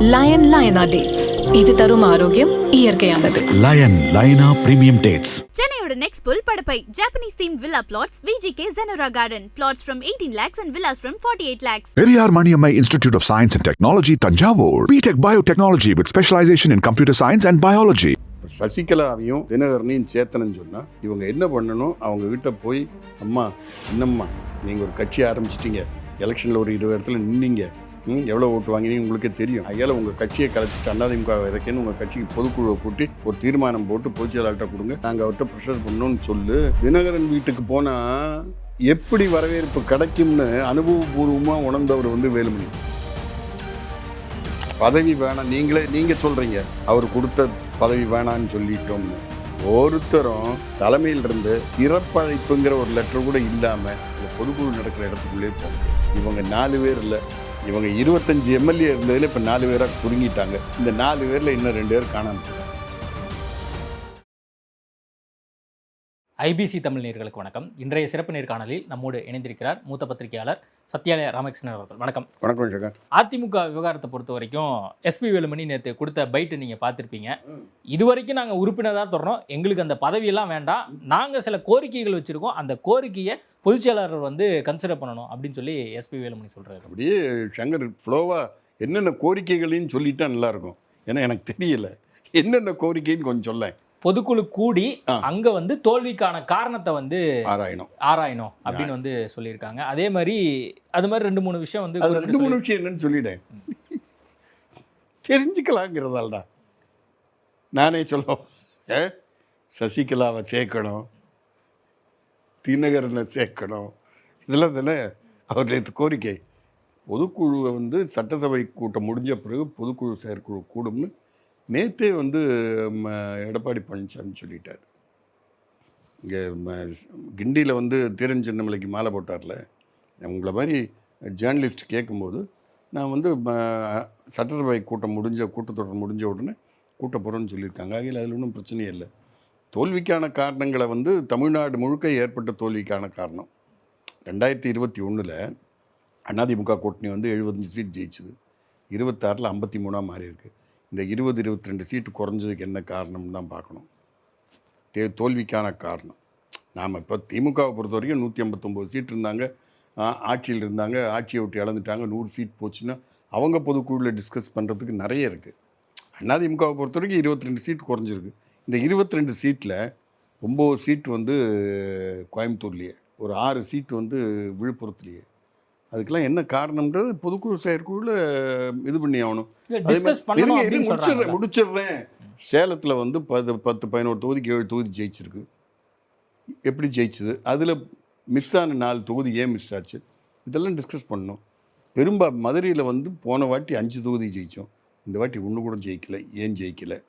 Line லயனா dates, இது தரும் ஆரோக்கியம் இயற்கையானது. லயனா பிரீமியம் டேட்ஸ். சென்னையோட நெக்ஸ்ட் புல் Padappai Japanese theme villa plots VGK Zenora Garden. Plots from 18 lakhs and villas from 48 lakhs. Periyar Maniammai Institute of Science and Technology, Tanjavur. BTech Biotechnology with specialization in computer science and biology. சசிகலாவையும் தினகரனையும் சேத்தனன்னு சொன்னால் இவங்க என்ன பண்ணணும், அவங்க கிட்ட போய் அம்மா சின்னம்மா நீங்கள் ஒரு கட்சி ஆரம்பிச்சிட்டிங்க, எலெக்ஷனில் ஒரு 20 இடத்துல நின்னீங்க, எவ்வளோ ஓட்டு வாங்கினீங்க உங்களுக்கே தெரியும், ஐயால உங்கள் கட்சியை கலைச்சிட்டு அதிமுக இறக்கேன்னு உங்கள் கட்சிக்கு பொதுக்குழுவை கூட்டி ஒரு தீர்மானம் போட்டு பொதுச்செயலாளர்கிட்ட கொடுங்க, நாங்கள் அவர்கிட்ட ப்ரெஷர் பண்ணணும்னு சொல்லு. தினகரன் வீட்டுக்கு போனால் எப்படி வரவேற்பு கிடைக்கும்னு அனுபவபூர்வமாக உணர்ந்தவர் வேலுமணி. பதவி வேணாம், நீங்கள் சொல்கிறீங்க அவர் கொடுத்த பதவி வேணான்னு சொல்லிட்டோம்னு. ஒருத்தரும் தலைமையிலிருந்து சிறப்பழைப்புங்கிற ஒரு லெட்டர் கூட இல்லாமல் பொதுக்குழு நடக்கிற இடத்துக்குள்ளே போக முடியாது. இவங்க 4 பேர் இல்லை, இவங்க 25 MLA இருந்ததில் இப்போ 4 பேராக சுருங்கிட்டாங்க. இந்த 4 பேரில் இன்னும் 2 பேர் காணாமல். ஐபிசி தமிழ் நேயர்களுக்கு வணக்கம். இன்றைய சிறப்பு நேர்காணலில் நம்மோடு இணைந்திருக்கிறார் மூத்த பத்திரிகையாளர் சத்யாலயா ராமகிருஷ்ணன் அவர்கள். வணக்கம். வணக்கம் சகர். அதிமுக விவகாரத்தை பொறுத்த வரைக்கும் SP வேலுமணி நேற்று கொடுத்த பைட்டு நீங்கள் பார்த்துருப்பீங்க. இதுவரைக்கும் நாங்கள் உறுப்பினராக தொடரோம், எங்களுக்கு அந்த பதவியெல்லாம் வேண்டாம், நாங்கள் சில கோரிக்கைகள் வச்சுருக்கோம், அந்த கோரிக்கையை பொதுச்செயலாளர் கன்சிடர் பண்ணணும் அப்படின்னு சொல்லி SP வேலுமணி சொல்கிறாரு. அப்படியே சங்கர் ஃப்ளோவாக என்னென்ன கோரிக்கைகளையும் சொல்லிட்டா நல்லாயிருக்கும். ஏன்னா எனக்கு தெரியல என்னென்ன கோரிக்கைன்னு கொஞ்சம் சொல்ல. பொதுக்குழு கூடி அங்க தோல்விக்கான காரணத்தை ஆராயணும் அப்படின்னு சொல்லியிருக்காங்க. அதே மாதிரி அது மாதிரி 2-3 விஷயம் 2-3 விஷயம் என்னன்னு சொல்லிட்டேன், தெரிஞ்சுக்கலாங்கிறதால தான் நானே சொல்லுவோம். சசிகலாவை சேர்க்கணும், தினகரனை சேர்க்கணும், இதெல்லாம் தானே அவருடைய கோரிக்கை. பொதுக்குழுவை சட்டசபை கூட்டம் முடிஞ்ச பிறகு பொதுக்குழு செயற்குழு கூடும்னு நேற்றே எடப்பாடி பழனிசாமி சொல்லிட்டார். இங்கே கிண்டியில் தீரன் சின்னமலைக்கு மாலை போட்டார்ல, உங்களை மாதிரி ஜேர்னலிஸ்ட் கேட்கும்போது நான் சட்டசபை கூட்டத்தொடர் முடிஞ்ச உடனே கூட்ட போகிறோன்னு சொல்லியிருக்காங்க. ஆகையில் அதில் ஒன்றும் பிரச்சனையே இல்லை. தோல்விக்கான காரணங்களை தமிழ்நாடு முழுக்க ஏற்பட்ட தோல்விக்கான காரணம் 2021 அதிமுக கூட்டணி 75 சீட் ஜெயிச்சுது, 26ல் 53 மாறி இருக்குது. இந்த 20-22 சீட்டு குறைஞ்சதுக்கு என்ன காரணம்னு தான் பார்க்கணும். தோல்விக்கான காரணம் நாம் இப்போ திமுகவை பொறுத்த வரைக்கும் 159 சீட் இருந்தாங்க, ஆட்சியில் இருந்தாங்க, ஆட்சியை விட்டு இழந்துட்டாங்க. 100 சீட் போச்சுன்னா அவங்க பொதுக்குழுவில் டிஸ்கஸ் பண்ணுறதுக்கு நிறைய இருக்குது. அதிமுகவை பொறுத்த வரைக்கும் 22 சீட் குறைஞ்சிருக்கு. இந்த 22 சீட்டில் 9 சீட்டு கோயம்புத்தூர்லேயே, ஒரு 6 சீட்டு விழுப்புரத்துலேயே. அதுக்கெல்லாம் என்ன காரணம்ன்றது பொதுக்குழு செயற்குழுவில் இது பண்ணி ஆகணும். முடிச்சிடுறேன். சேலத்தில் 10-11 தொகுதிக்கு 7 தொகுதி ஜெயிச்சிருக்கு. எப்படி ஜெயிச்சுது, அதில் மிஸ் ஆன 4 தொகுதி ஏன் மிஸ் ஆச்சு, இதெல்லாம் டிஸ்கஸ் பண்ணணும். மதுரையில் போன வாட்டி 5 தொகுதி ஜெயித்தோம், இந்த வாட்டி ஒன்று கூட ஜெயிக்கலை. ஏன் ஜெயிக்கலை,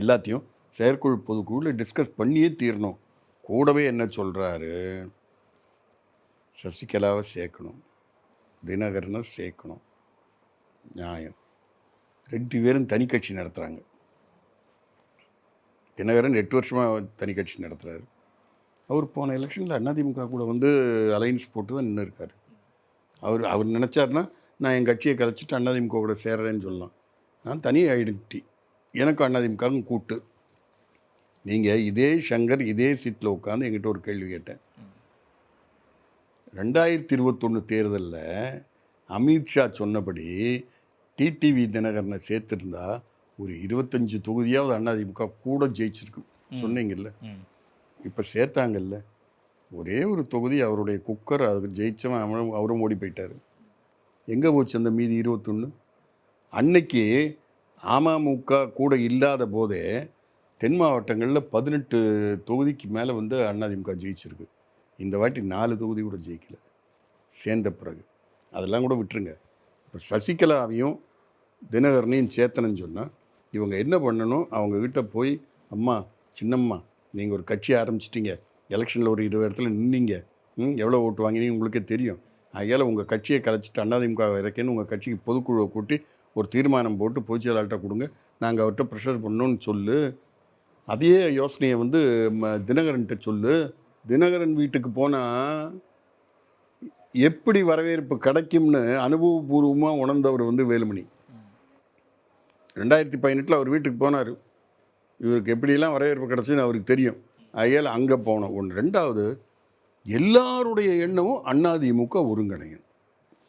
எல்லாத்தையும் செயற்குழு பொதுக்குழுவில் டிஸ்கஸ் பண்ணியே தீரணும். கூடவே என்ன சொல்கிறாரு, சசிகலாவை சேர்க்கணும், தினகரனை சேர்க்கணும், நியாயம். 2 பேரும் தனி கட்சி நடத்துகிறாங்க. தினகரன் 8 வருஷமாக தனி கட்சி நடத்துகிறாரு. அவர் போன எலெக்ஷனில் அதிமுக கூட அலைன்ஸ் போட்டு தான் நின்று இருக்கார். அவர் நினச்சார்னா நான் என் கட்சியை கலைச்சிட்டு அதிமுக கூட சேர்றேன்னு சொல்லலாம். நான் தனி ஐடென்டிட்டி, எனக்கும் அதிமுகவும் கூட்டு. நீங்கள் இதே சங்கர் இதே சீட்டில் உட்காந்து என்கிட்ட ஒரு கேள்வி கேட்டேன். 2021 தேர்தலில் அமித்ஷா சொன்னபடி டிடிவி தினகரனை சேர்த்துருந்தா ஒரு 25 தொகுதியாவது அதிமுக கூட ஜெயிச்சிருக்கு சொன்னீங்கல்ல. இப்போ சேர்த்தாங்கல்ல, ஒரே ஒரு தொகுதி அவருடைய குக்கர், அதுக்கு ஜெயிச்சவன் அவரும் ஓடி போயிட்டார். எங்கே போச்சு அந்த மீதி 21? அன்னைக்கு அமமுக கூட இல்லாத போதே தென் மாவட்டங்களில் 18 தொகுதிக்கு மேலே அதிமுக ஜெயிச்சிருக்கு. இந்த வாட்டி 4 தொகுதி கூட ஜெயிக்கலை சேர்ந்த பிறகு. அதெல்லாம் கூட விட்டுருங்க. இப்போ சசிகலாவையும் தினகரனையும் சேத்தனன்னு சொன்னால் இவங்க என்ன பண்ணணும், அவங்கக்கிட்ட போய் அம்மா சின்னம்மா நீங்கள் ஒரு கட்சி ஆரம்பிச்சிட்டிங்க, எலெக்ஷனில் ஒரு 20 இடத்துல நின்னீங்க, எவ்வளோ ஓட்டு வாங்கினீங்க உங்களுக்கே தெரியும், ஐயால உங்கள் கட்சியை கலைச்சிட்டு அதிமுக இறக்கேன்னு உங்கள் கட்சிக்கு பொதுக்குழுவை கூட்டி ஒரு தீர்மானம் போட்டு பொதுச்செயலாளர்கிட்ட கொடுங்க, நாங்கள் அவர்கிட்ட ப்ரெஷர் பண்ணணும்னு சொல்லு. அதே யோசனையை தினகரன்கிட்ட சொல்லு. தினகரன் வீட்டுக்கு போனால் எப்படி வரவேற்பு கிடைக்கும்னு அனுபவபூர்வமாக உணர்ந்தவர் வேலுமணி. 2018 அவர் வீட்டுக்கு போனார். இவருக்கு எப்படியெல்லாம் வரவேற்பு கிடச்சுன்னு அவருக்கு தெரியும். ஆகையால் அங்கே போனோம். ஒன்று. ரெண்டாவது, எல்லாருடைய எண்ணமும் அதிமுக ஒருங்கிணையும்.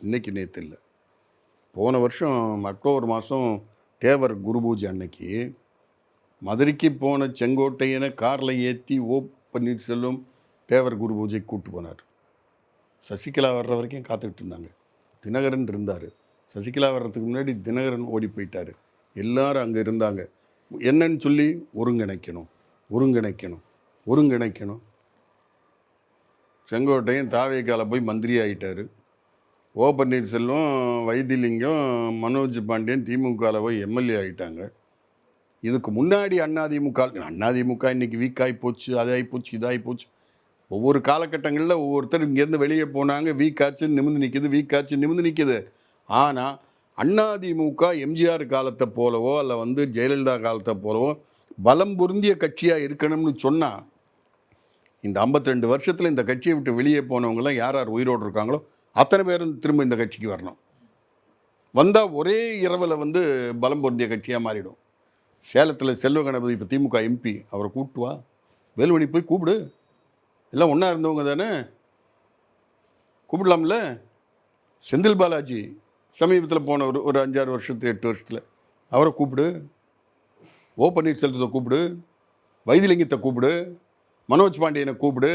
இன்னைக்கு நேற்று இல்லை, போன வருஷம் அக்டோபர் மாதம் தேவர் குரு பூஜை அன்னைக்கு மதுரைக்கு போன செங்கோட்டையனை காரில் ஏற்றி பன்னீர்செல்வம் தேவர் குரு பூஜைக்கு கூப்பிட்டு போனார். சசிகலா வர்ற வரைக்கும் காத்துக்கிட்டு இருந்தாங்க. தினகரன் இருந்தார். சசிகலா வர்றதுக்கு முன்னாடி தினகரன் ஓடி போயிட்டார். எல்லாரும் அங்கே இருந்தாங்க. என்னன்னு சொல்லி ஒருங்கிணைக்கணும் ஒருங்கிணைக்கணும் ஒருங்கிணைக்கணும். செங்கோட்டையன் தாவேக்கால போய் மந்திரி ஆகிட்டார். பன்னீர்செல்வம், வைத்திலிங்கம், மனோஜ் பாண்டியன் திமுகவில் போய் எம்எல்ஏ ஆகிட்டாங்க. இதுக்கு முன்னாடி அதிமுக இன்னைக்கு வீக் ஆகி போச்சு, அது ஆகி போச்சு, இதாகி போச்சு. ஒவ்வொரு காலகட்டங்களில் ஒவ்வொருத்தர் இங்கேருந்து வெளியே போனாங்க. வீக் ஆச்சு நிமிந்து நிற்கிது, வீக் ஆச்சு நிமிந்து நிற்கிது. ஆனால் அதிமுக எம்ஜிஆர் காலத்தை போலவோ அல்ல ஜெயலலிதா காலத்தை போலவோ பலம் பொருந்திய கட்சியாக இருக்கணும்னு சொன்னால், இந்த 52 வருஷத்தில் இந்த கட்சியை விட்டு வெளியே போனவங்களாம் யார் யார் உயிரோடு இருக்காங்களோ அத்தனை பேரும் திரும்ப இந்த கட்சிக்கு வரணும். வந்தால் ஒரே இரவில் பலம் பொருந்திய கட்சியாக மாறிடும். சேலத்தில் செல்வ கணபதி இப்போ திமுக எம்பி, அவரை கூப்பிட்டு வா, வேலுமணி போய் கூப்பிடு, எல்லாம் ஒன்றா இருந்தவங்க தானே, கூப்பிடலாம்ல. செந்தில் பாலாஜி சமீபத்தில் போன ஒரு 5-6 வருஷத்து 8 வருஷத்தில் அவரை கூப்பிடு, பன்னீர்செல்வத்தை கூப்பிடு, வைத்திலிங்கத்தை கூப்பிடு, மனோஜ் பாண்டியனை கூப்பிடு,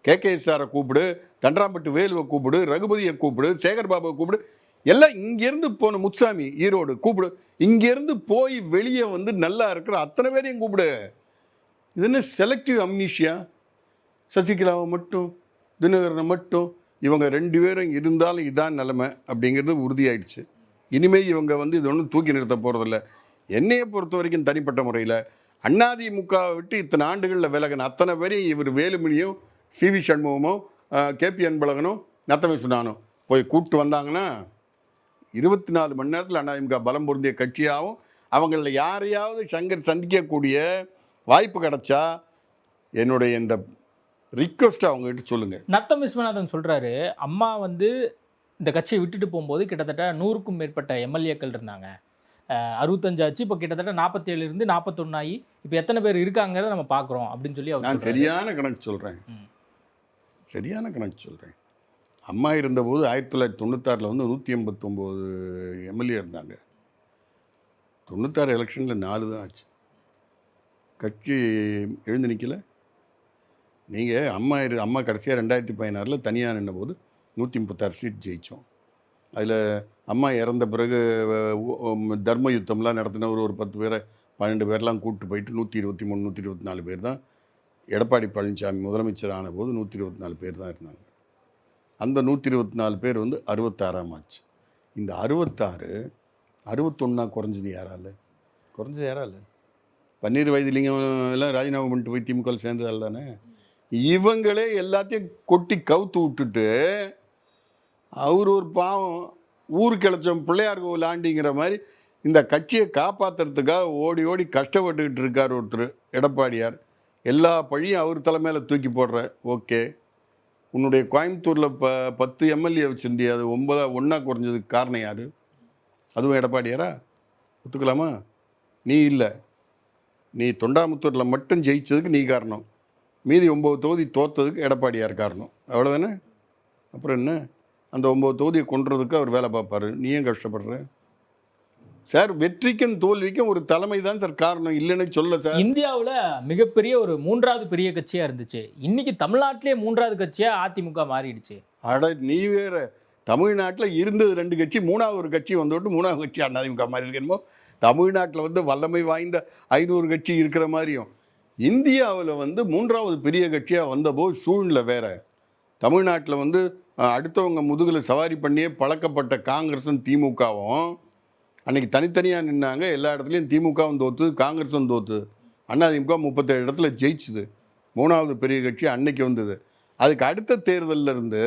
KKSஆரை கூப்பிடு, தண்டராம்பட்டு வேலுவை கூப்பிடு, ரகுபதியை கூப்பிடு, சேகர் பாபுவை கூப்பிடு, எல்லாம் இங்கேருந்து போன முத்துசாமி ஈரோடு கூப்பிடு. இங்கேருந்து போய் வெளியே நல்லா இருக்கிற அத்தனை பேரையும் கூப்பிடு. இது என்ன செலக்டிவ் அம்னீஷியா? சசிகலாவை மட்டும், தினகரனை மட்டும், இவங்க 2 பேரும் இருந்தாலும் இதான் நிலைமை அப்படிங்கிறது உறுதியாயிடுச்சு. இனிமேல் இவங்க இது ஒன்றும் தூக்கி நிறுத்த போகிறதில்ல. என்னையை பொறுத்த வரைக்கும் தனிப்பட்ட முறையில் அதிமுகவை விட்டு இத்தனை ஆண்டுகளில் விலகின அத்தனை பேரையும் இவர் வேலுமணியும், CV சண்முகமும், KP அன்பழகனும், நத்தமை சுனானும் போய் கூப்பிட்டு வந்தாங்கன்னா 24 மணி நேரத்தில் அதிமுக பலம் பொருந்திய கட்சியாகவும், அவங்களில் யாரையாவது சங்கர் சந்திக்கக்கூடிய வாய்ப்பு கிடைச்சா என்னுடைய இந்த ரிக்வெஸ்ட்டை அவங்ககிட்ட சொல்லுங்கள். நத்தம் விஸ்வநாதன் சொல்கிறாரு, அம்மா இந்த கட்சியை விட்டுட்டு போகும்போது கிட்டத்தட்ட 100க்கும் மேற்பட்ட எம்எல்ஏக்கள் இருந்தாங்க. 65 ஆச்சு, இப்போ கிட்டத்தட்ட 47 இருந்து 41 ஆகி இப்போ எத்தனை பேர் இருக்காங்கிறத நம்ம பார்க்குறோம் அப்படின்னு சொல்லி அவர் நான் சரியான கணக்கு சொல்கிறேன். அம்மா இருந்தபோது 1996 189 எம்எல்ஏ இருந்தாங்க. 96 எலெக்ஷனில் 4 தான் ஆச்சு. கட்சி எழுந்து நிற்கல. நீங்கள் அம்மா கடைசியாக 2016 தனியாக நின்ற போது 136 சீட் ஜெயித்தோம். அதில் அம்மா இறந்த பிறகு தர்ம யுத்தம்லாம் நடத்தின ஒரு 10 பேரை 12 பேர்லாம் கூப்பிட்டு போயிட்டு 123 124 பேர் தான். எடப்பாடி பழனிசாமி முதலமைச்சர் ஆன போது 124 பேர் தான் இருந்தாங்க. அந்த 124 பேர் 66ஆம் ஆச்சு. இந்த 66 61 குறைஞ்சது யாரால்? பன்னீர் வைத்திலிங்கம் எல்லாம் ராஜினாமா பண்ணிட்டு போய் திமுக சேர்ந்ததால் தானே. இவங்களே எல்லாத்தையும் கொட்டி கவுத்து விட்டுட்டு அவர் ஒரு பாவம் ஊருக்கு இழைச்சோம் பிள்ளையார் கோவில் ஆண்டிங்கிற மாதிரி இந்த கட்சியை காப்பாற்றுறதுக்காக ஓடி ஓடி கஷ்டப்பட்டுக்கிட்டு இருக்கார் ஒருத்தர் எடப்பாடியார். எல்லா பழியும் அவர் தலைமையில் தூக்கி போடுற. ஓகே, உன்னுடைய கோயம்புத்தூரில் 10 எம்எல்ஏ வச்சுருந்திய அது 9 குறைஞ்சதுக்கு காரணம் யார்? அதுவும் எடப்பாடியாரா? ஒத்துக்கலாமா? நீ இல்லை, நீ தொண்டாமுத்தூரில் மட்டும் ஜெயிச்சதுக்கு நீ காரணம். மீதி 9 தொகுதி தோற்றதுக்கு எடப்பாடியார் காரணம். அவ்வளோதானே? அப்புறம் என்ன? அந்த 9 தொகுதியை கொண்டுறதுக்கு அவர் வேலை பார்ப்பார். நீ ஏன் கஷ்டப்படுற சார்? வெற்றிக்கும் தோல்விக்கும் ஒரு தலைமை தான் சார் காரணம், இல்லைன்னு சொல்ல சார். இந்தியாவில் மிகப்பெரிய ஒரு 3வது பெரிய கட்சியாக இருந்துச்சு. இன்னைக்கு தமிழ்நாட்டிலே 3வது கட்சியாக அதிமுக மாறிடுச்சு. அட நீ வேற, தமிழ்நாட்டில் இருந்தது 2 கட்சி, 3வது ஒரு கட்சி வந்துவிட்டு 3வது கட்சி அதிமுக மாறி இருக்கணுமோ. தமிழ்நாட்டில் வல்லமை வாய்ந்த 500 கட்சி இருக்கிற மாதிரியும் இந்தியாவில் 3வது பெரிய கட்சியாக வந்தபோது சூழ்நிலை வேற. தமிழ்நாட்டில் அடுத்தவங்க முதுகில் சவாரி பண்ணியே பழக்கப்பட்ட காங்கிரஸும் திமுகவும் அன்றைக்கி தனித்தனியாக நின்னாங்க. எல்லா இடத்துலையும் திமுகவும் தோற்று, காங்கிரஸும் தோற்று. அதிமுக 37 இடத்துல ஜெயிச்சுது. 3வது பெரிய கட்சி அன்னைக்கு வந்தது. அதுக்கு அடுத்த தேர்தலில் இருந்து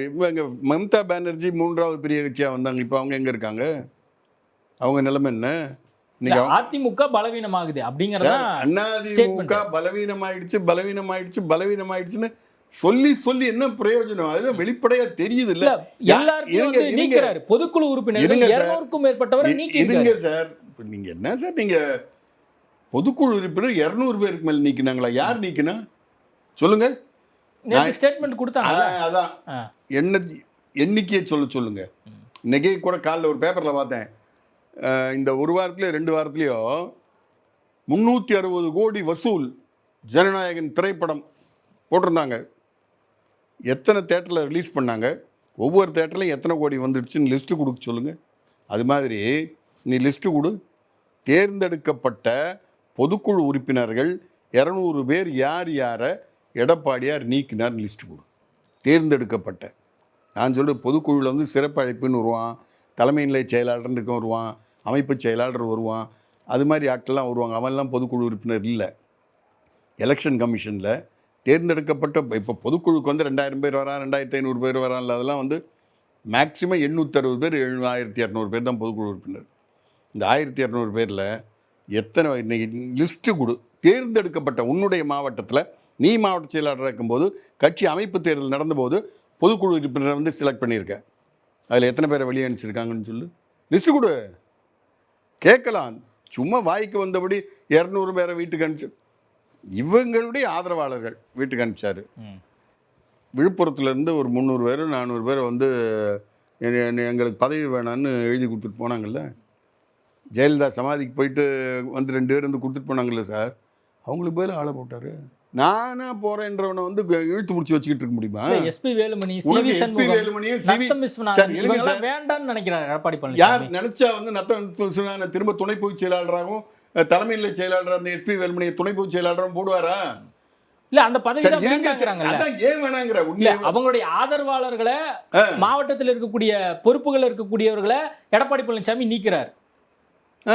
இவங்க மம்தா பானர்ஜி 3வது பெரிய கட்சியாக வந்தாங்க. இப்போ அவங்க எங்கே இருக்காங்க? அவங்க நிலைமை என்ன? அதிமுக பலவீனமாகுது அப்படிங்கிறத அதிமுக பலவீனமாயிடுச்சுன்னு சொல்லி என்ன பிரயோஜனம்? அதுதான் வெளிப்படையா தெரியுது இல்ல. பொதுக்குழு உறுப்பினர்கள் 200க்கும் மேற்பட்டவரை இருங்க சார், இப்போ நீங்கள் என்ன சார், நீங்கள் பொதுக்குழு உறுப்பினர் 200 பேருக்கு மேலே நீக்கினாங்களா? யார் நீக்கினா சொல்லுங்க. ஸ்டேட்மெண்ட் கொடுத்தாங்க. அதான் எண்ணிக்கையை சொல்லுங்க. இன்னைக்கு கூட காலைல ஒரு பேப்பரில் பார்த்தேன், இந்த ஒரு வாரத்துலேயோ 2 வாரத்துலேயோ 360 கோடி வசூல் ஜனநாயகன் திரைப்படம் போட்டிருந்தாங்க. எத்தனை தேட்டரில் ரிலீஸ் பண்ணாங்க, ஒவ்வொரு தேட்டர்லையும் எத்தனை கோடி வந்துடுச்சுன்னு லிஸ்ட்டு கொடுக்க சொல்லுங்கள். அது மாதிரி நீ லிஸ்ட்டு கொடு. தேர்ந்தெடுக்கப்பட்ட பொதுக்குழு உறுப்பினர்கள் 200 பேர் யார் யாரை எடப்பாடியார் நீக்கினார் லிஸ்ட்டு கொடு. தேர்ந்தெடுக்கப்பட்ட, நான் சொல்கிற பொதுக்குழுவில் வந்து சிறப்பு அழைப்புன்னு வருவான், தலைமை நிலை செயலாளர்னு இருக்க வருவான், அமைப்பு செயலாளர் வருவான், அது மாதிரி ஆட்கள்லாம் வருவாங்க. அவன்லாம் பொதுக்குழு உறுப்பினர் இல்லை. எலெக்ஷன் கமிஷனில் தேர்ந்தெடுக்கப்பட்ட, இப்போ பொதுக்குழுக்கு வந்து 2000 பேர் வரான், 2500 பேர் வரான்ல, அதெல்லாம் வந்து மேக்ஸிமம் 860 பேர் 1200 பேர் தான் பொதுக்குழு உறுப்பினர். இந்த 1200 பேரில் எத்தனை இன்னைக்கு லிஸ்ட்டு கொடு. தேர்ந்தெடுக்கப்பட்ட உன்னுடைய மாவட்டத்தில் நீ மாவட்ட செயலாளராக இருக்கும்போது கட்சி அமைப்பு தேர்தல் நடந்தபோது பொதுக்குழு உறுப்பினரை வந்து செலக்ட் பண்ணியிருக்க, அதில் எத்தனை பேரை வெளியே அனுப்பிச்சிருக்காங்கன்னு சொல்லு. லிஸ்ட்டு கொடு. கேட்கலாம், சும்மா வாய்க்கு வந்தபடி 200 பேரை வீட்டுக்கு அனுப்பிச்சு. இவங்களுடைய ஆதரவாளர்கள் வீட்டுக்கு அனுப்பிச்சார். விழுப்புரத்துலேருந்து ஒரு 300 பேர் 400 பேர் வந்து எங்களுக்கு பதவி வேணான்னு எழுதி கொடுத்துட்டு போனாங்கல்ல. ஜெயலலிதா சமாதிக்கு போயிட்டு வந்து 2 பேர் வந்து கொடுத்துட்டு போனாங்கல்ல சார், அவங்களுக்கு பேர் ஆளை போட்டார். நானா போகிறேன்றவனை வந்து இழுத்து பிடிச்சி வச்சுக்கிட்டு இருக்க முடியுமா? எஸ்பி வேலுமணி, வேண்டாம்னு நினைக்கிறார் எடப்பாடி பழனிசாமி. யார் நினைச்சா வந்து நத்தம் திரும்ப துணை பொதுச் செயலாளராகவும் தலைமை நிலை செயலாளர் அந்த எஸ்பி வேலுமணியை துணை பொதுச் செயலாளரும் போடுவாரா? இல்ல, அந்த பதவி தான் வேண்டாங்கறாங்கல்ல. அதான் ஏன் வேணாங்கற? அவங்களுடைய ஆதரவாளர்களை, மாவட்டத்தில் இருக்கக்கூடிய பொறுப்புகள் இருக்கக்கூடியவர்களை எடப்பாடி பழனிசாமி நீக்கிறார்.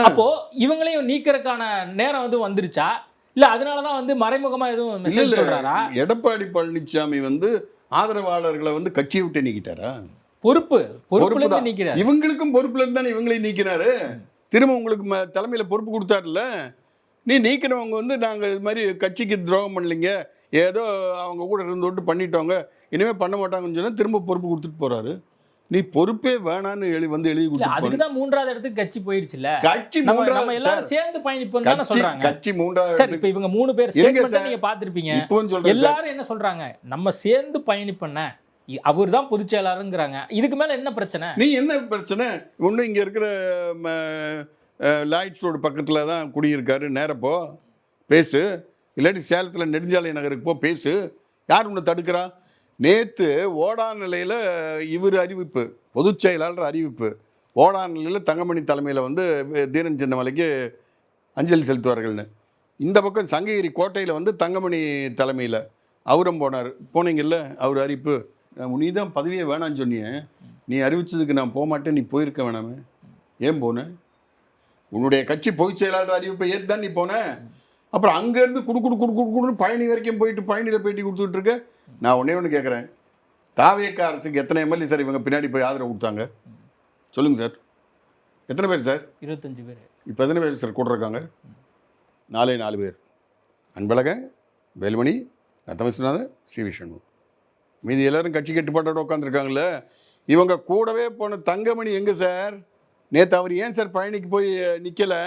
அப்போ இவங்களையும் நீக்கிறதுக்கான நேரம் வந்து வந்துருச்சா? இல்ல அதனாலதான் வந்து மறைமுகமா எதுவும் மெசேஜ் சொல்றாரா? எடப்பாடி பழனிசாமி வந்து ஆதரவாளர்களை வந்து கட்சியை விட்டு நீக்கிட்டாரா? பொறுப்புல இருந்து நீக்கிறார். இவங்களுக்கும் பொறுப்புல இருந்து தானே இவங்களையும் நீக்கினாரு. திரும்ப உங்களுக்கு தலைமையில பொறுப்பு கொடுத்தாருல்ல. நீ நீக்கிறவங்க வந்து நாங்கள் இது மாதிரி கட்சிக்கு துரோகம் பண்ணலைங்க, ஏதோ அவங்க கூட இருந்து விட்டு பண்ணிட்டோங்க, இனிமேல் பண்ண மாட்டாங்கன்னு சொன்னால் திரும்ப பொறுப்பு கொடுத்துட்டு போறாரு. நீ பொறுப்பே வேணான்னு எழுதி கொடுத்து. அதுக்குதான் 3வது இடத்துக்கு கட்சி போயிடுச்சுல. கட்சி 3வது எல்லாரும் சேர்ந்து பயணிப்போம் தான சொல்றாங்க. கட்சி 3வது. இப்ப இவங்க 3 பேர் ஸ்டேட்மென்ட் நீங்க பாத்திருப்பீங்க. எல்லாரும் என்ன சொல்றாங்க? நம்ம சேர்ந்து பயணிப்பண்ண, அவர் தான் பொதுச் செயலாளருங்கிறாங்க. இதுக்கு மேல என்ன பிரச்சனை? நீ என்ன பிரச்சனை? ஒன்னும் இங்க இருக்கிற லாய்ட்ஸ் ரோடு பக்கத்தில் தான் குடியிருக்காரு, நேரப்போ பேசு. இல்லாட்டி சேலத்தில் நெடுஞ்சாலை நகருக்கு போ பேசு. யார் உன்னை தடுக்கிறா? நேற்று ஓடான் நிலையில் இவர் அறிவிப்பு, பொதுச் செயலாளர் அறிவிப்பு, ஓடான் நிலையில் தங்கமணி தலைமையில் வந்து தீரன் சின்னமலைக்கு அஞ்சலி செலுத்துவார்கள்னு. இந்த பக்கம் சங்ககிரி கோட்டையில் வந்து தங்கமணி தலைமையில் அவரும் போனீங்கல்ல, அவர் அறிவிப்பு. நீ தான் பதவியே வேணான்னு சொன்னியே, நீ அறிவிச்சதுக்கு நான் போக மாட்டேன், நீ போயிருக்க வேணாமே, ஏன் போன? உன்னுடைய கட்சி பொதுச் செயலாளர் அறிவிப்பை ஏற்று தான் நீ போன. அப்புறம் அங்கேருந்து குடுன்னு பழனி வரைக்கும் போயிட்டு பழனியில் பேட்டி கொடுத்துட்டு இருக்க. நான் ஒன்று கேட்குறேன், தாவேக அரசுக்கு எத்தனை எம்எல்ஏ சார் இவங்க பின்னாடி போய் ஆதரவு கொடுத்தாங்க சொல்லுங்கள் சார்? எத்தனை பேர் சார்? 25 பேர். இப்போ எத்தனை பேர் சார் கூட இருக்காங்க? 4 பேர். அன்பழகன், வேலுமணி, நத்தம் விஸ்வநாதன், சி.வி. சண்முகம். மீதி எல்லோரும் கட்சி கட்டுப்பாட்டோட உட்காந்துருக்காங்கல்ல. இவங்க கூடவே போன தங்கமணி எங்கே சார்? நேற்று அவர் ஏன் சார் பழனிக்கு போய் நிற்கலை?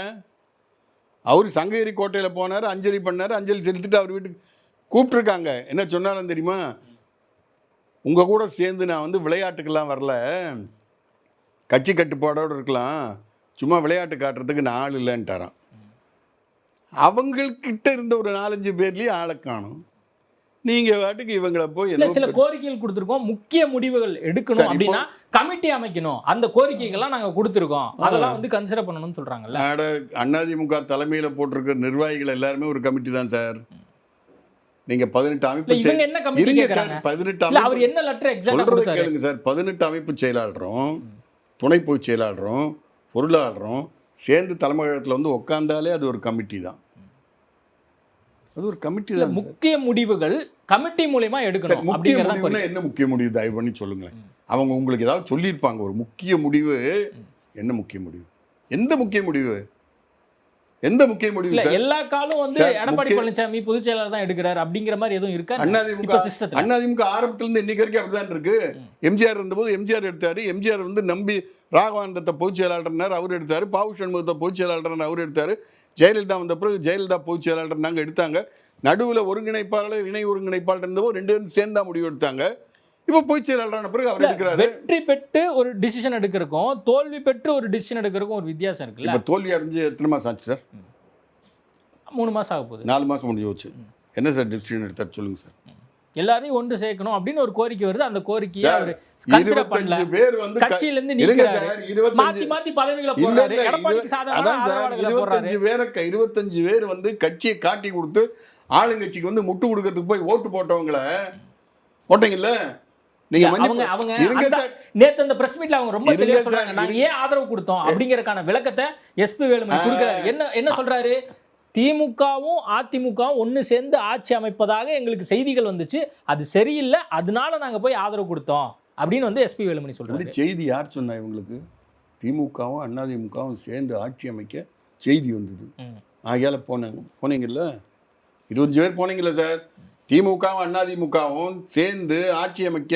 அவர் சங்ககிரி கோட்டையில் போனார், அஞ்சலி பண்ணார், அஞ்சலி செலுத்திட்டு அவர் வீட்டுக்கு கூப்பிட்ருக்காங்க. என்ன சொன்னாரன்னு தெரியுமா? உங்கள் கூட சேர்ந்து நான் வந்து விளையாட்டுக்கெல்லாம் வரல, கட்சி கட்டுப்பாடோடு இருக்கலாம், சும்மா விளையாட்டு காட்டுறதுக்கு நான் ஆள் இல்லைன்ட்டாரான். அவங்கக்கிட்ட இருந்த ஒரு 4-5 பேர்லேயும் ஆளை காணும். நீங்க வாட்டுக்கு இவங்களை போய் சில கோரிக்கைகள் கொடுத்துருக்கோம், முக்கிய முடிவுகள் எடுக்கணும் அப்படின்னா கமிட்டி அமைக்கணும், அந்த கோரிக்கைகள்லாம் நாங்க கொடுத்துருக்கோம், அதெல்லாம் வந்து கன்சிடர் பண்ணணும்னு சொல்றாங்கல்ல. அதிமுக தலைமையில போட்டிருக்கிற நிர்வாகிகள் எல்லாருமே ஒரு கமிட்டி தான் சார். நீங்க 18 அமைப்பு என்ன கமிட்டி கேக்குறாங்க? 18 அவர் என்ன லெட்டர் எக்ஸாக்ட்டா கொடுத்தாரு கேளுங்க சார். 18 அமைப்பு செயலாளரும் துணை பொதுச் செயலாளரும் பொருளாளரும் சேர்ந்து தலைமையகத்தில் வந்து உட்கார்ந்தாலே அது ஒரு கமிட்டி தான். அது ஒரு கமிட்டி தான். முக்கிய முடிவுகள் கமிட்டி மூலமா எடுக்கணும். முக்கிய முடிவுனா என்ன முக்கிய முடிவு தயவு பண்ணி சொல்லுங்களேன். அவங்க உங்களுக்கு ஏதாவது சொல்லியிருப்பாங்க ஒரு முக்கிய முடிவு. என்ன முக்கிய முடிவு? எந்த முக்கிய முடிவு? எந்த முக்கிய முடிவு இல்ல சார்? எல்லா காலும் வந்து சார், எடப்பாடி பழனிசாமி பொதுச் செயலாளர் தான் எடுக்கிறாரு அப்படிங்கிற மாதிரி எதுவும் இருக்கா அதிமுக இப்ப சிஸ்டத்துல? அதிமுக ஆரம்பத்துல இருந்து இன்னைக்கு வரைக்கும் அப்படிதான் இருக்கு. எம்ஜிஆர் இருந்தபோது எம்ஜிஆர் எடுத்தாரு. எம்ஜிஆர் வந்து நம்பி ராகவானந்தத்தை பொதுச் செயலாளர்னார், அவர் எடுத்தாரு. பாவு சண்முகத்தை பொதுச் செயலாளர் அவர் எடுத்தாரு. ஜெயலலிதா வந்த பிறகு ஜெயலலிதா பொதுச் செயலாளர் நாங்க எடுத்தாங்க. நடுவில் ஒருங்கிணைப்பாளர் இணை ஒருங்கிணைப்பாளர் இருந்தபோது 2 பேரும் சேர்ந்தா முடிவு எடுத்தாங்க. இப்போ பொதுச் செயலாளரான பிறகு அவர் எடுக்கிறாரு. வெற்றி பெற்று ஒரு டிசிஷன் எடுக்கிறதுக்கும் தோல்வி பெற்று ஒரு டிசிஷன் எடுக்கிறதுக்கும் ஒரு வித்தியாசம் இருக்குல்ல. இப்போ தோல்வி அடைஞ்சு எத்தனை மாசம் ஆச்சு சார்? 3 மாசம் ஆக போகுது. 4 மாசம் முடிஞ்சு போச்சு. என்ன சார் டிசிஷன் எடுத்தார் சொல்லுங்க சார்? எல்லாரையும் ஒன்று சேர்க்கணும் அப்படின்னு ஒரு கோரிக்கை வருது. அந்த கோரிக்கையை சார், அவர் consider 25 பண்ணல. பேர் வந்து கட்சியில இருந்து இருங்க நீக்கிறாரு. சார், 25 மாத்தி மாத்தி பதவிகளை இல்ல, போடுறாரு. இல்ல, எடப்பாடிக்கு சாதகமா அதான் சார், ஆதரவாளர்களை போடுறாரு. 25 பேர் வந்து கட்சியை காட்டி கொடுத்து ஆளுங்கட்சிக்கு வந்து முட்டு கொடுக்கறதுக்கு போய் ஓட்டு போட்டவங்கள போட்டீங்கல்ல நீங்க அவங்க அவங்க இருங்க அந்த- சார். நேத்து அந்த பிரஸ் மீட்ல அவங்க ரொம்ப இருங்க தெளிவா சார், சொல்றாங்க. நாங்க ஏன் ஆதரவு கொடுத்தோம் அப்படிங்கறதுக்கான விளக்கத்தை எஸ்பி வேலுமணி கொடுக்கிறாரு. என்ன சொல்றாரு? திமுகவும் அதிமுகவும் ஒன்னு சேர்ந்து ஆட்சி அமைப்பதாக எங்களுக்கு செய்திகள் வந்துச்சு, அது சரியில்லை, அதனால நாங்க போய் ஆதரவு கொடுத்தோம் அப்படின்னு வந்து எஸ்பி வேலுமணி சொல்றாரு. அப்படி செய்தி யார் சொன்னா இவங்களுக்கு? திமுகவும் அதிமுகவும் சேர்ந்து ஆட்சி அமைக்க செய்தி வந்தது. ஆகையால போனீங்கல்ல, 25 பேர் போனீங்கல்ல சார். திமுகவும் அதிமுகவும் சேர்ந்து ஆட்சி அமைக்க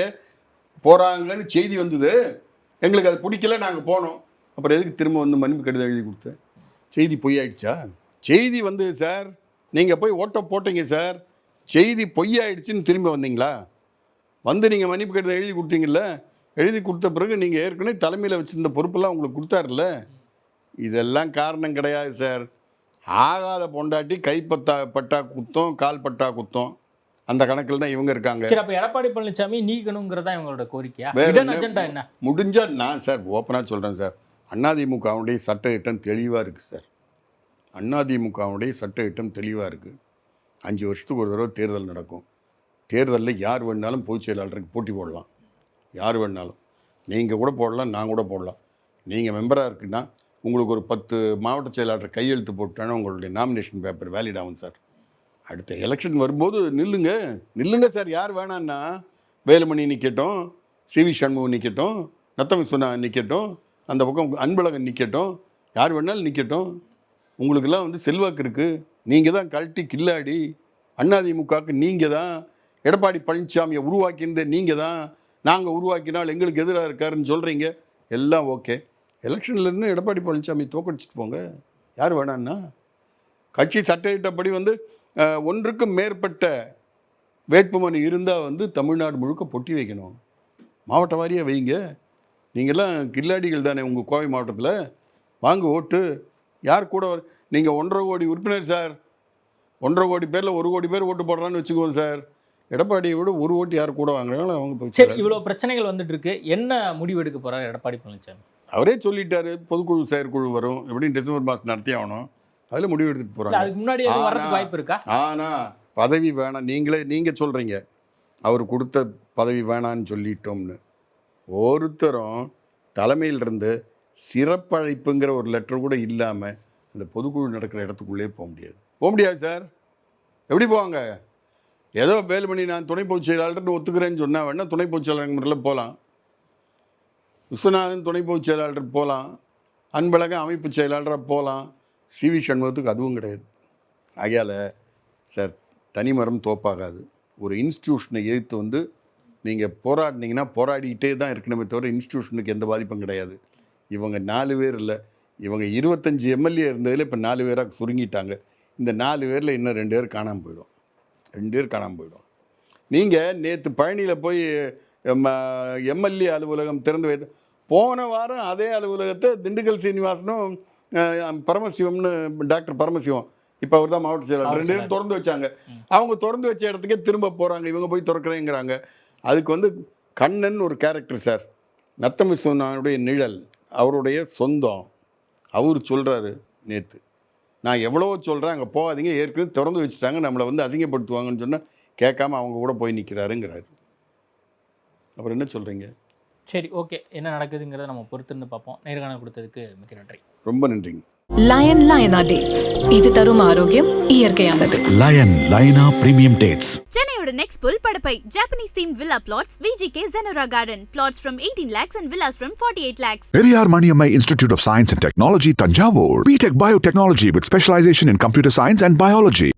போறாங்கன்னு செய்தி வந்தது. எங்களுக்கு அது பிடிக்கல, நாங்க போனோம். அப்புறம் எதுக்கு திரும்ப வந்து மன்னிப்பு கடிதம் எழுதி கொடுத்தேன்? செய்தி பொய்யாயிடுச்சா? செய்தி வந்து சார், நீங்க போய் ஓட்ட போட்டீங்க சார், செய்தி பொய்யாயிடுச்சுன்னு திரும்பி வந்தீங்களா? வந்து நீங்கள் மன்னிப்பு கடிதம் எழுதி கொடுத்தீங்கல்ல, எழுதி கொடுத்த பிறகு நீங்கள் ஏற்கனவே தலைமையில் வச்சுருந்த பொறுப்பெல்லாம் உங்களுக்கு கொடுத்தாருல்ல. இதெல்லாம் காரணம் கிடையாது சார். ஆகாத பொண்டாட்டி பட்டா குத்தம், கால் பட்டா குத்தம், அந்த கணக்கில் தான் இவங்க இருக்காங்க. சரி, அப்ப எடப்பாடி பழனிசாமி நீக்கணுங்கிறதா இவங்களோட கோரிக்கையா? வேற இடன் அஜெண்டா என்ன? முடிஞ்சா நான் சார் ஓப்பனாக சொல்கிறேன் சார், அதிமுகவுடைய சட்ட திட்டம் தெளிவாக இருக்குது சார். அதிமுகவுடைய சட்ட திட்டம் தெளிவாக இருக்குது. 5 வருஷத்துக்கு ஒரு தடவை தேர்தல் நடக்கும். தேர்தலில் யார் வேணாலும் பொதுச் செயலாளருக்கு போட்டி போடலாம். யார் வேணாலும், நீங்கள் கூட போடலாம், நான் கூட போடலாம். நீங்கள் மெம்பராக இருக்குன்னா உங்களுக்கு ஒரு 10 மாவட்ட செயலாளர் கையெழுத்து போட்டானா உங்களுடைய நாமினேஷன் பேப்பர் வேலிட் ஆகும் சார். அடுத்த எலெக்ஷன் வரும்போது நில்லுங்க சார். யார் வேணான்னா வேலுமணி நிற்கட்டும், சிவி சண்முகம் நிற்கட்டும், நத்தம் சொன்னா நிற்கட்டும், அந்த பக்கம் அன்பழகன் நிற்கட்டும், யார் வேணாலும் நிற்கட்டும். உங்களுக்கெல்லாம் வந்து செல்வாக்கு இருக்குது. நீங்கள் தான் கழட்டி கில்லாடி. அதிமுகவுக்கு நீங்கள் தான், எடப்பாடி பழனிசாமியை உருவாக்கியிருந்த நீங்கள் தான், நாங்கள் உருவாக்கினால் எங்களுக்கு எதிராக இருக்காருன்னு சொல்கிறீங்க. எல்லாம் ஓகே. எலெக்ஷன்லேருந்து எடப்பாடி பழனிசாமி தோக்கடிச்சிட்டு போங்க. யார் வேணான்னா கட்சி சட்டத்திட்டப்படி வந்து 1க்கும் மேற்பட்ட வேட்புமனு இருந்தால் வந்து தமிழ்நாடு முழுக்க பொட்டி வைக்கணும். மாவட்ட வாரியாக வைங்க. நீங்கள்லாம் கில்லாடிகள் தானே உங்கள் கோவை மாவட்டத்தில். வாங்க ஓட்டு. யார் கூட நீங்கள் 1.5 கோடி உறுப்பினர் சார். 1.5 கோடி பேரில் 1 கோடி பேர் ஓட்டு போடுறான்னு வச்சுக்கோங்க சார். எடப்பாடியை விட ஒரு ஓட்டு யார் கூட வாங்குறாங்களோ அவங்க போய். சரி, இவ்வளவு பிரச்சனைகள் வந்துட்டு இருக்கு, என்ன முடிவு எடுக்க போறாரு எடப்பாடி பழனிசாமி? அவரே சொல்லிட்டாரு, பொதுக்குழு செயற்குழு வரும், எப்படியும் டிசம்பர் மாதம் நடத்தி ஆகணும். அதில் முடிவு எடுத்துட்டு போகிறாங்க. அதுக்கு முன்னாடி எதுவும் வர்றதுக்கு வாய்ப்பு இருக்கா? ஆனால் பதவி வேணாம், நீங்கள் சொல்கிறீங்க அவர் கொடுத்த பதவி வேணான்னு சொல்லிட்டோம்னு. ஒருத்தரும் தலைமையிலிருந்து சிறப்பழைப்புங்கிற ஒரு லெட்டர் கூட இல்லாமல் அந்த பொதுக்குழு நடக்கிற இடத்துக்குள்ளே போக முடியாது சார். எப்படி போவாங்க? ஏதோ வேலுமணி நான் துணை பொதுச் செயலாளர்னு ஒத்துக்கிறேன்னு சொன்னால் வேணால் துணை பொதுச் செயலாளர் முறையில் போகலாம். விஸ்வநாதன் துணை பொதுச் செயலாளர் போகலாம். அன்பழகன் அமைப்பு செயலாளராக போகலாம். சிவி சண்முகத்துக்கு அதுவும் கிடையாது. ஆகையால் சார், தனிமரம் தோப்பாகாது. ஒரு இன்ஸ்டிடியூஷனை எதிர்த்து வந்து நீங்கள் போராடினீங்கன்னா போராடிக்கிட்டே தான் இருக்கணுமே தவிர இன்ஸ்டிடியூஷனுக்கு எந்த பாதிப்பும் கிடையாது. இவங்க 4 பேர் இல்லை, இவங்க 25 எம்எல்ஏ இருந்ததில் இப்போ 4 பேராக சுருங்கிட்டாங்க. இந்த 4 பேரில் இன்னும் 2 பேர் காணாமல் போயிடும். 2 பேர் காணாமல் போயிடும். நீங்கள் நேற்று பழனியில் போய் எம்எல்ஏ அலுவலகம் திறந்து வைத்து, போன வாரம் அதே அலுவலகத்தை திண்டுக்கல் சீனிவாசனும் பரமசிவம்னு டாக்டர் பரமசிவம், இப்போ அவர் தான் மாவட்ட செயலாளர், 2 பேரும் திறந்து வச்சாங்க. அவங்க திறந்து வச்ச இடத்துக்கே திரும்ப போகிறாங்க. இவங்க போய் திறக்கிறேங்கிறாங்க. அதுக்கு வந்து கண்ணன் ஒரு கேரக்டர் சார், நத்தம் விஸ்வநாதனுடைய நிழல், அவருடைய சொந்தம். அவர் சொல்கிறாரு நேற்று, நான் எவ்வளவோ சொல்கிறேன் அங்கே போகாதீங்க, ஏற்கனவே திறந்து வச்சுட்டாங்க, நம்மளை வந்து அசிங்கப்படுத்துவாங்கன்னு சொன்னால் கேட்காம அவங்க கூட போய் நிற்கிறாருங்கிறாரு. அப்புறம் என்ன சொல்கிறீங்க? சரி, ஓகே, என்ன நடக்குதுங்கிறத நம்ம பொறுத்திருந்து பார்ப்போம். நேர்காணல் கொடுத்ததுக்கு மிக்க நன்றி. ரொம்ப நன்றிங்க. லயன் லயனா டேட்ஸ், இது தரும் ஆரோக்கியம் இயற்கையானது. Lion'a Premium Dates. சென்னையோட நெக்ஸ்ட் புல் Padappai Japanese theme villa plots VGK Zenora Garden plots from 18 lakhs and villas from 48 lakhs. Periyar Maniammai Institute of Science and Technology, Tanjavur. BTech Biotechnology with specialization in computer science and biology.